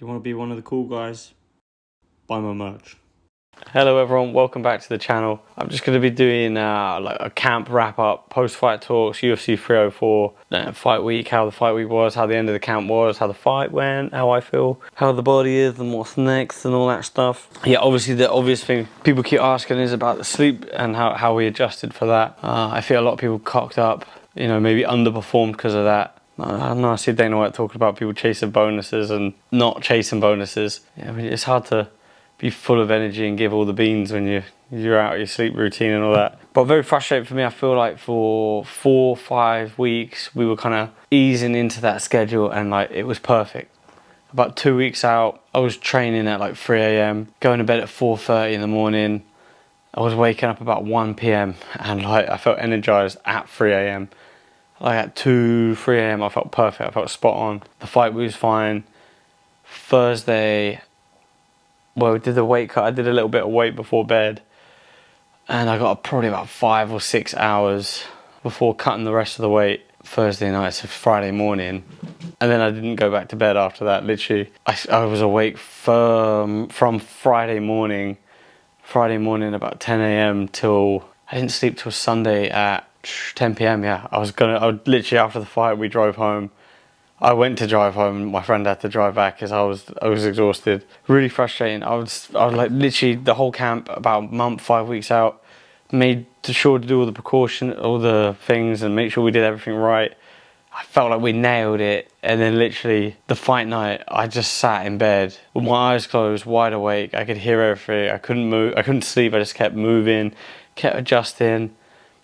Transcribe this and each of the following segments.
You want to be one of the cool guys? Buy my merch. Hello everyone, welcome back to the channel. I'm just going to be doing like a camp wrap up, post-fight talks, UFC 304, fight week, how the fight week was, how the end of the camp was, how the fight went, how I feel, how the body is and what's next and all that stuff. Yeah, obviously the obvious thing people keep asking is about the sleep and how we adjusted for that. I feel a lot of people cocked up, you know, maybe underperformed because of that. I know I see Dana White talking about people chasing bonuses and not chasing bonuses. Yeah, I mean, it's hard to be full of energy and give all the beans when you're out of your sleep routine and all that. But very frustrating for me. I feel like for 4 or 5 weeks we were kind of easing into that schedule and like it was perfect. About 2 weeks out, I was training at like 3 a.m, going to bed at 4:30 in the morning. I was waking up about 1 p.m. and like I felt energized at 3 a.m. Like at 2, 3 a.m. I felt perfect. I felt spot on. The fight was fine. Thursday, well, we did the weight cut. I did a little bit of weight before bed, and I got probably about 5 or 6 hours before cutting the rest of the weight Thursday night, so Friday morning. And then I didn't go back to bed after that. Literally, I was awake from Friday morning about 10 a.m. till I didn't sleep till Sunday at 10 p.m. Yeah, I would literally, after the fight we drove home. I went to drive home, my friend had to drive back because I was exhausted. Really frustrating. I was like literally the whole camp, about a month, 5 weeks out, made sure to do all the precautions, all the things, and make sure we did everything right. I felt like we nailed it, and then literally the fight night, I just sat in bed with my eyes closed, wide awake. I could hear everything. I couldn't move. I couldn't sleep. I just kept moving, kept adjusting.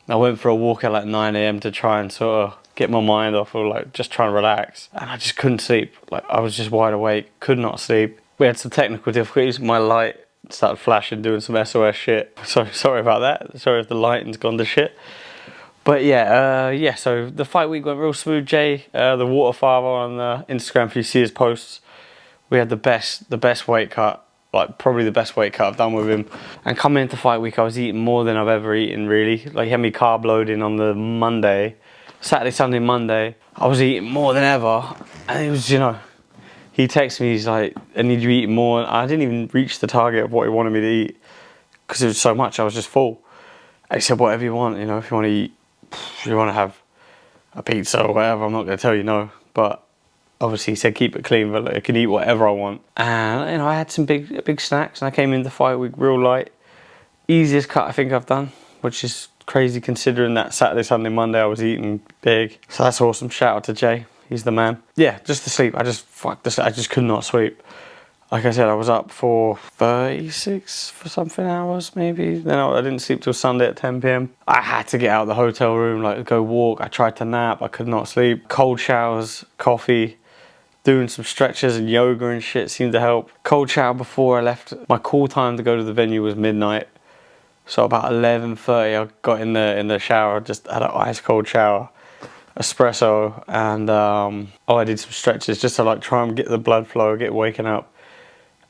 I went for a walk at like 9 a.m. to try and sort of get my mind off, or like just try and relax, and I just couldn't sleep. Like I was just wide awake, could not sleep. We had some technical difficulties. My light started flashing, doing some SOS shit. Sorry about that. Sorry if the lighting's gone to shit. But yeah, so the fight week went real smooth. Jay, the water father on Instagram, if you see his posts, we had the best weight cut, like probably the best weight cut I've done with him. And coming into fight week, I was eating more than I've ever eaten, really. Like he had me carb loading on the Monday, Saturday, Sunday, Monday. I was eating more than ever, and it was, you know, he texted me, he's like, I need you to eat more. I didn't even reach the target of what he wanted me to eat because it was so much, I was just full. And he said, whatever you want, you know, if you want to eat, if you want to have a pizza or whatever, I'm not going to tell you no. But obviously he said keep it clean, but I can eat whatever I want. And you know, I had some big snacks, and I came into the fight week real light. Easiest cut I think I've done, which is crazy considering that Saturday, Sunday, Monday I was eating big. So that's awesome. Shout out to Jay, he's the man. Yeah, just the sleep. I just could not sleep. Like I said, I was up for 36 for something hours maybe. Then I didn't sleep till Sunday at 10 p.m. I had to get out of the hotel room, like go walk. I tried to nap, I could not sleep. Cold showers, coffee, doing some stretches and yoga and shit seemed to help. Cold shower before I left. My call time to go to the venue was midnight. So about 11:30 I got in the shower, just had an ice cold shower, espresso, and I did some stretches just to like try and get the blood flow, get waking up.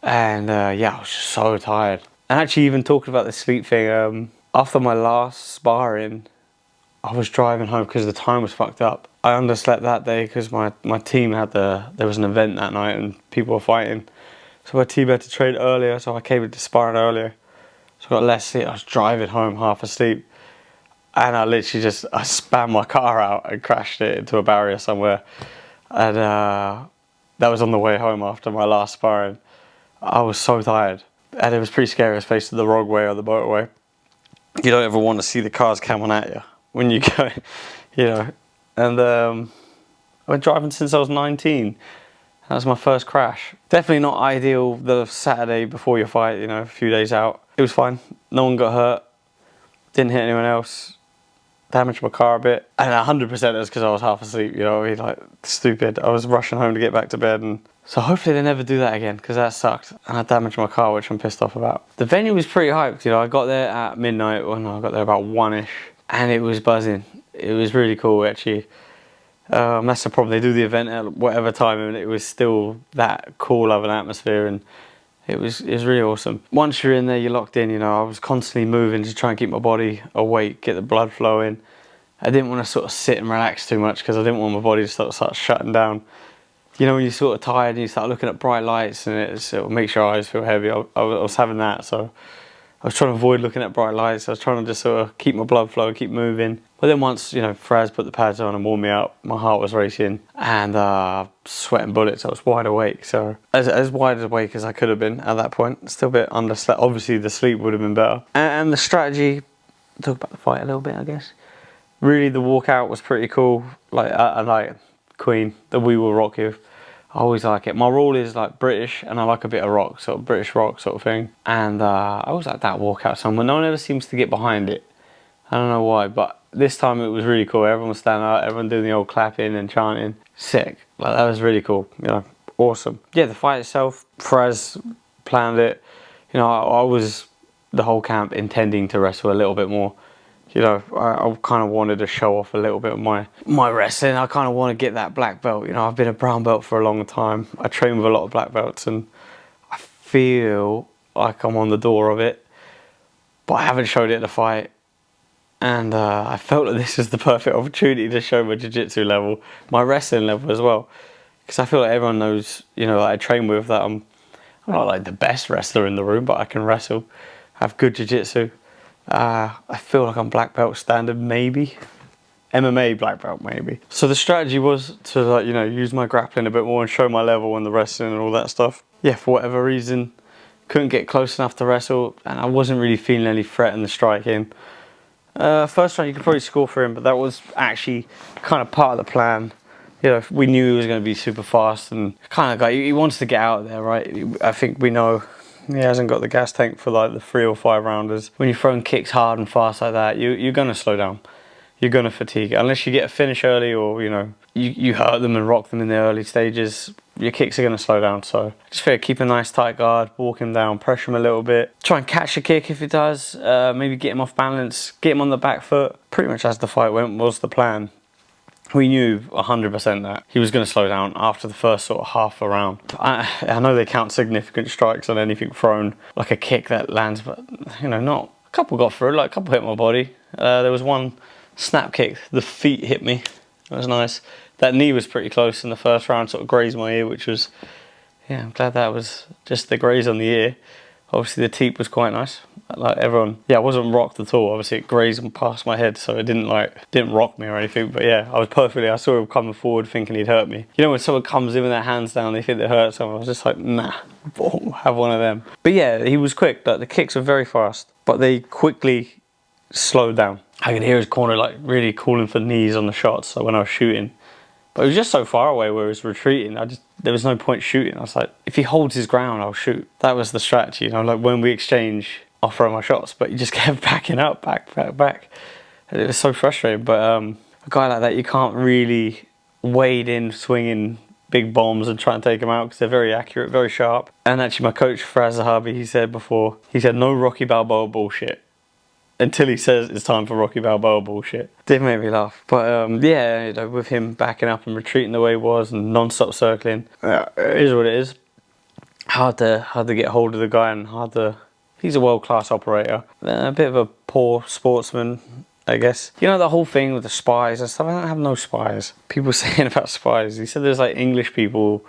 And yeah, I was just so tired. And actually even talking about the sleep thing, after my last sparring, I was driving home because the time was fucked up. I underslept that day because my team had there was an event that night and people were fighting. So my team had to train earlier, so I came into sparring earlier. So I got less sleep. I was driving home half asleep, and I literally I spammed my car out and crashed it into a barrier somewhere. And that was on the way home after my last sparring. I was so tired, and it was pretty scary. I was facing the wrong way on the motorway. You don't ever want to see the cars coming at you when you go, you know. And I've been driving since I was 19. That was my first crash. Definitely not ideal the Saturday before your fight, you know, a few days out. It was fine. No one got hurt. Didn't hit anyone else. Damaged my car a bit. And 100% it was because I was half asleep, you know what I mean? Like, stupid. I was rushing home to get back to bed. And so hopefully they never do that again, because that sucked. And I damaged my car, which I'm pissed off about. The venue was pretty hyped, you know. I got there at midnight. Well, no, I got there about 1-ish. And it was buzzing. It was really cool, actually. That's the problem. They do the event at whatever time, and it was still that cool of an atmosphere, and it was really awesome. Once you're in there, you're locked in, you know. I was constantly moving to try and keep my body awake, get the blood flowing. I didn't want to sort of sit and relax too much because I didn't want my body to start shutting down. You know, when you're sort of tired and you start looking at bright lights and it sort of makes your eyes feel heavy. I was having that, so I was trying to avoid looking at bright lights. I was trying to just sort of keep my blood flow, keep moving. But then once, you know, Fraz put the pads on and warmed me up, my heart was racing and sweating bullets. I was wide awake. So as wide awake as I could have been at that point. Still a bit underslept. Obviously the sleep would have been better. And the strategy, talk about the fight a little bit, I guess. Really the walkout was pretty cool. Like I like Queen, the We Will Rock You. I always like it. My rule is like British and I like a bit of rock, sort of British rock sort of thing. And I always like that walkout song, but no one ever seems to get behind it. I don't know why, but this time it was really cool. Everyone was standing out, everyone doing the old clapping and chanting. Sick. Like that was really cool, you know, awesome. Yeah, the fight itself, Fraz planned it. You know, I was the whole camp intending to wrestle a little bit more. You know, I kind of wanted to show off a little bit of my wrestling. I kind of want to get that black belt. You know, I've been a brown belt for a long time. I train with a lot of black belts and I feel like I'm on the door of it. But I haven't showed it in a fight. And I felt that this is the perfect opportunity to show my jiu-jitsu level, my wrestling level as well. Because I feel like everyone knows, you know, that I train with, that I'm not like the best wrestler in the room, but I can wrestle. I have good jiu-jitsu. I feel like I'm black belt standard, maybe. MMA black belt, maybe. So the strategy was to, like, you know, use my grappling a bit more and show my level and the wrestling and all that stuff. Yeah, for whatever reason, couldn't get close enough to wrestle, and I wasn't really feeling any threat in the striking. First round you could probably score for him, but that was actually kind of part of the plan. You know, we knew he was going to be super fast and kind of guy. He wants to get out of there, right? I think we know. He hasn't got the gas tank for like the 3 or 5 rounders. When you're throwing kicks hard and fast like that, you're going to slow down. You're going to fatigue. Unless you get a finish early or, you know, you hurt them and rock them in the early stages, your kicks are going to slow down. So just figure, keep a nice tight guard, walk him down, pressure him a little bit. Try and catch a kick if it does. Maybe get him off balance, get him on the back foot. Pretty much as the fight went was the plan. We knew 100% that he was going to slow down after the first sort of half a round. I know they count significant strikes on anything thrown, like a kick that lands, but, you know, not. A couple got through, like a couple hit my body. There was one snap kick, the feet hit me. That was nice. That knee was pretty close in the first round, sort of grazed my ear, which was, yeah, I'm glad that was just the graze on the ear. Obviously the teep was quite nice. Like everyone, yeah, I wasn't rocked at all. Obviously it grazed past my head, so it didn't rock me or anything. But yeah, I saw him coming forward thinking he'd hurt me. You know, when someone comes in with their hands down, they think they hurt someone. I was just like, nah, have one of them. But yeah, he was quick. Like, the kicks were very fast, but they quickly slowed down. I could hear his corner like really calling for knees on the shots. So when I was shooting, but it was just so far away where he was retreating. There was no point shooting. I was like, if he holds his ground, I'll shoot. That was the strategy. You know, like when we exchange, I'll throw my shots, but you just kept backing up, back. And it was so frustrating. But a guy like that, you can't really wade in swinging big bombs and try and take them out because they're very accurate, very sharp. And actually my coach, Fraz Zahabi, he said no Rocky Balboa bullshit until he says it's time for Rocky Balboa bullshit. Did make me laugh. But yeah, you know, with him backing up and retreating the way he was and non-stop circling, it is what it is. Hard to get hold of the guy and he's a world-class operator. A bit of a poor sportsman, I guess. You know, the whole thing with the spies and stuff, I don't have no spies. People saying about spies. He said there's like English people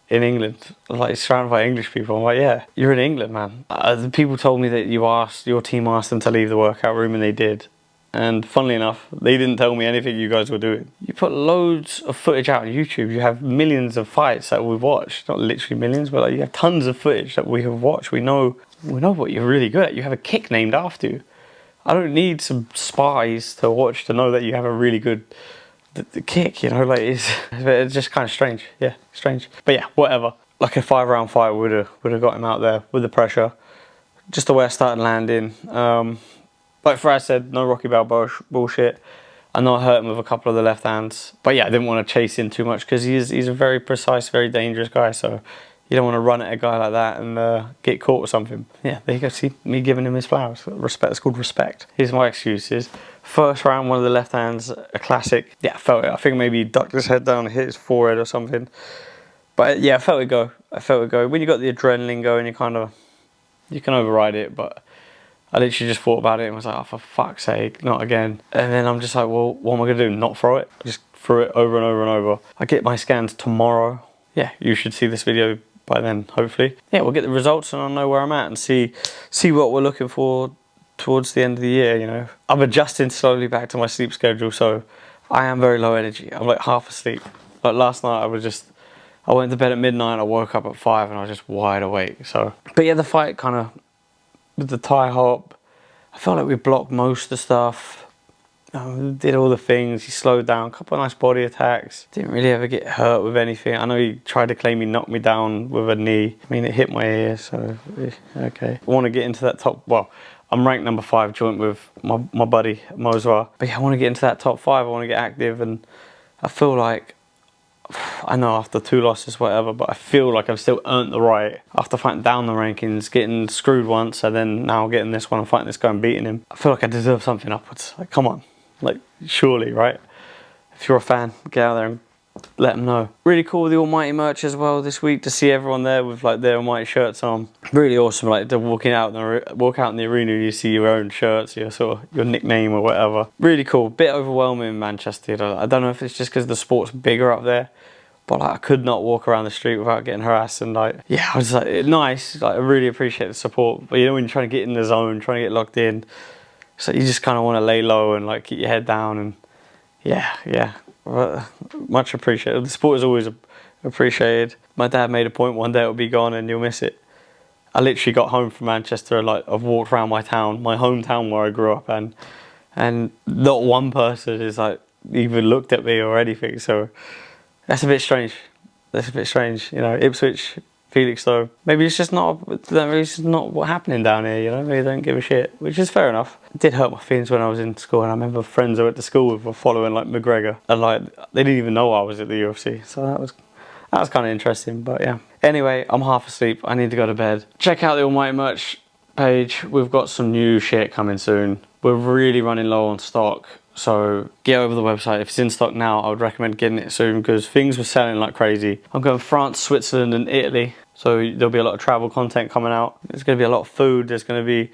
in England, like surrounded by English people. I'm like, yeah, you're in England, man. The people told me that your team asked them to leave the workout room, and they did. And funnily enough, they didn't tell me anything you guys were doing. You put loads of footage out on YouTube. You have millions of fights that we've watched. Not literally millions, but like you have tons of footage that we have watched. We know what you're really good at. You have a kick named after you. I don't need some spies to watch to know that you have a really good the kick, you know, like it's just kind of strange. Yeah, strange. But yeah, whatever. Like a 5-round fight would have got him out there with the pressure. Just the way I started landing. Like Fraz said, no Rocky Balboa bullshit. I know I hurt him with a couple of the left hands, but yeah, I didn't want to chase in too much because he's a very precise, very dangerous guy. So you don't want to run at a guy like that and get caught with something. Yeah, there you go. See me giving him his flowers. Respect. It's called respect. Here's my excuses. First round, one of the left hands, a classic. Yeah, I felt it. I think maybe he ducked his head down and hit his forehead or something. But yeah, I felt it go. When you got the adrenaline going, you can override it. But I literally just thought about it and was like, oh, for fuck's sake, not again. And then I'm just like, well, what am I going to do? Not throw it? I just threw it over and over and over. I get my scans tomorrow. yeah, you should see this video by then, hopefully. Yeah, we'll get the results and I'll know where I'm at and see what we're looking for towards the end of the year, you know. I'm adjusting slowly back to my sleep schedule, so I am very low energy. I'm like half asleep. Like last night I went to bed at midnight, I woke up at 5 and I was just wide awake. So, but yeah, the fight kind of, with the tie hop, I felt like we blocked most of the stuff. Did all the things, he slowed down, a couple of nice body attacks. Didn't really ever get hurt with anything. I know he tried to claim he knocked me down with a knee. I mean, it hit my ear, so okay. I want to get into that top, well, I'm ranked number 5 joint with my buddy Mozar. But yeah, I want to get into that top 5, I want to get active, and I feel like, I know after 2 losses, whatever, but I feel like I've still earned the right after fighting down the rankings, getting screwed once, and then now getting this one and fighting this guy and beating him. I feel like I deserve something upwards. Like, come on. Like, surely, right? If you're a fan, get out there and let them know. Really cool with the Almighty merch as well this week, to see everyone there with like their Almighty shirts on. Really awesome, like to walk out in the arena, you see your own shirts, your sort of your nickname or whatever. Really cool. Bit overwhelming in Manchester. I don't know if it's just because the sport's bigger up there, but like, I could not walk around the street without getting harassed, and like, yeah, I was like, nice. Like, I really appreciate the support. But you know, when you're trying to get in the zone, trying to get locked in, so you just kind of want to lay low and like keep your head down, and yeah, much appreciated. The sport is always appreciated. My dad made a point one day it'll be gone and you'll miss it. I literally got home from Manchester and like I've walked around my town, my hometown where I grew up, and not one person is like even looked at me or anything. So that's a bit strange. That's a bit strange, you know. Ipswich, Felixstowe. Maybe it's just not what's happening down here, you know. Maybe they don't give a shit, which is fair enough. It did hurt my feelings when I was in school, and I remember friends I went to school with were following like McGregor, and like they didn't even know I was at the UFC. So that was kind of interesting. But yeah. Anyway, I'm half asleep. I need to go to bed. Check out the Almighty merch page. We've got some new shit coming soon. We're really running low on stock. So get over the website. If it's in stock now, I would recommend getting it soon because things were selling like crazy. I'm going France, Switzerland and Italy. So there'll be a lot of travel content coming out. There's going to be a lot of food. There's going to be...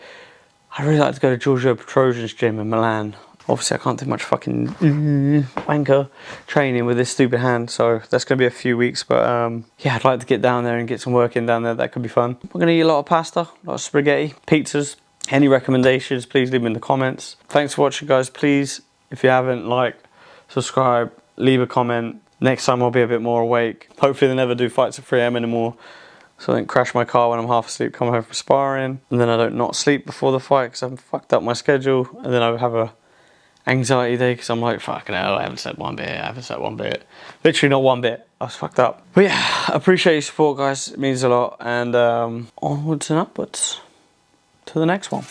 I'd really like to go to Giorgio Petrosian's gym in Milan. Obviously, I can't do much fucking wanker training with this stupid hand. So that's going to be a few weeks. But yeah, I'd like to get down there and get some work in down there. That could be fun. We're going to eat a lot of pasta, a lot of spaghetti, pizzas. Any recommendations, please leave them in the comments. Thanks for watching, guys. Please, if you haven't, like, subscribe, leave a comment. Next time I'll be a bit more awake. Hopefully they never do fights at 3 AM anymore. So I don't crash my car when I'm half asleep, come home from sparring. And then I don't not sleep before the fight because I've fucked up my schedule. And then I have a anxiety day because I'm like, fucking hell, I haven't slept one bit. Literally not one bit. I was fucked up. But yeah, I appreciate your support, guys. It means a lot. And onwards and upwards to the next one.